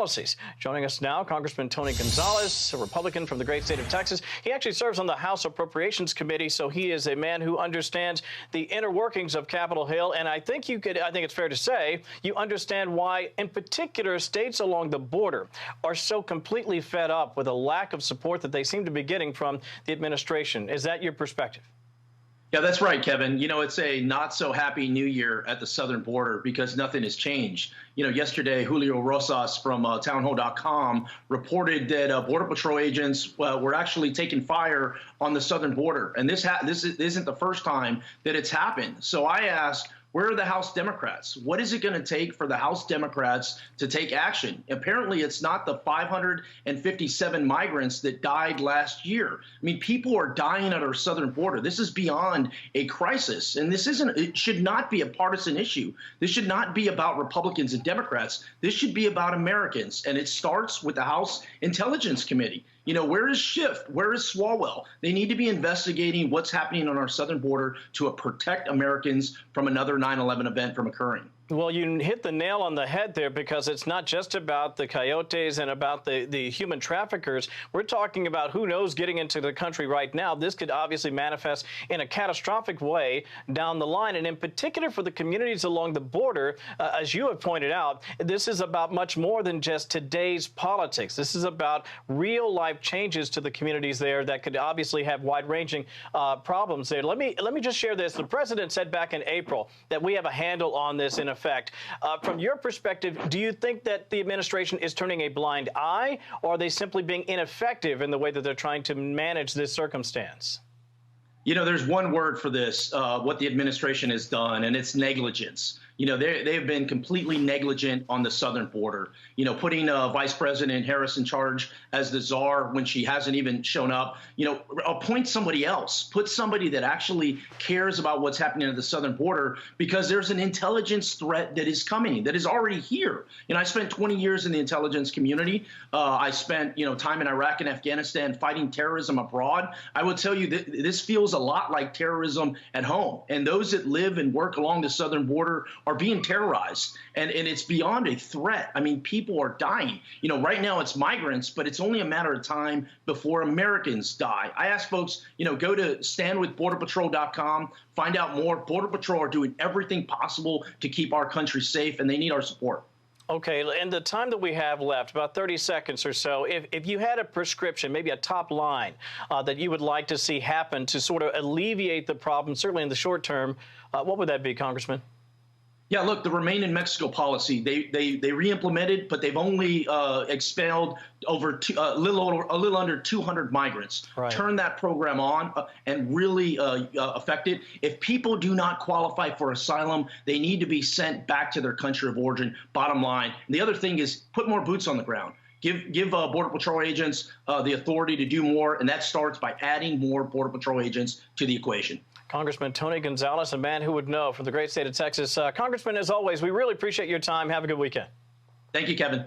Policies. Joining us now, Congressman Tony Gonzales, a Republican from the great state of Texas. He actually serves on the House Appropriations Committee, so he is a man who understands the inner workings of Capitol Hill. And I think it's fair to say, you understand why, in particular, states along the border are so completely fed up with a lack of support that they seem to be getting from the administration. Is that your perspective? Yeah, that's right, Kevin. You know, it's a not so happy new year at the southern border because nothing has changed. You know, yesterday, Julio Rosas from townhall.com reported that Border Patrol agents were actually taking fire on the southern border. And this isn't the first time that it's happened. So I ask, where are the House Democrats? What is it going to take for the House Democrats to take action? Apparently, it's not the 557 migrants that died last year. I mean, people are dying at our southern border. This is beyond a crisis. And it should not be a partisan issue. This should not be about Republicans and Democrats. This should be about Americans. And it starts with the House Intelligence Committee. You know, where is Schiff? Where is Swalwell? They need to be investigating what's happening on our southern border to protect Americans from another 9/11 event from occurring. Well, you hit the nail on the head there, because it's not just about the coyotes and about the human traffickers. We're talking about who knows getting into the country right now. This could obviously manifest in a catastrophic way down the line. And in particular for the communities along the border, as you have pointed out, this is about much more than just today's politics. This is about real life changes to the communities there that could obviously have wide-ranging problems there. Let me just share this. The president said back in April that we have a handle on this in effect. From your perspective, do you think that the administration is turning a blind eye, or are they simply being ineffective in the way that they're trying to manage this circumstance? You know, there's one word for this, what the administration has done, and it's negligence. You know, they've been completely negligent on the southern border, you know, putting Vice President Harris in charge as the czar when she hasn't even shown up. You know, appoint somebody else, put somebody that actually cares about what's happening at the southern border, because there's an intelligence threat that is coming, that is already here. You know, I spent 20 years in the intelligence community. I spent, you know, time in Iraq and Afghanistan fighting terrorism abroad. I will tell you that this feels a lot like terrorism at home. And those that live and work along the southern border are being terrorized, and it's beyond a threat. I mean, people are dying. You know, right now it's migrants, but it's only a matter of time before Americans die. I ask folks, you know, go to standwithborderpatrol.com, find out more. Border Patrol are doing everything possible to keep our country safe, and they need our support. Okay, in the time that we have left, about 30 seconds or so, if you had a prescription, maybe a top line that you would like to see happen to sort of alleviate the problem, certainly in the short term, what would that be, Congressman? Yeah, look, the Remain in Mexico policy, they re-implemented, but they've only expelled over a little under 200 migrants. Right. Turn that program on and really affect it. If people do not qualify for asylum, they need to be sent back to their country of origin, bottom line. And the other thing is put more boots on the ground. Give Border Patrol agents the authority to do more, and that starts by adding more Border Patrol agents to the equation. Congressman Tony Gonzales, a man who would know, from the great state of Texas. Congressman, as always, we really appreciate your time. Have a good weekend. Thank you, Kevin.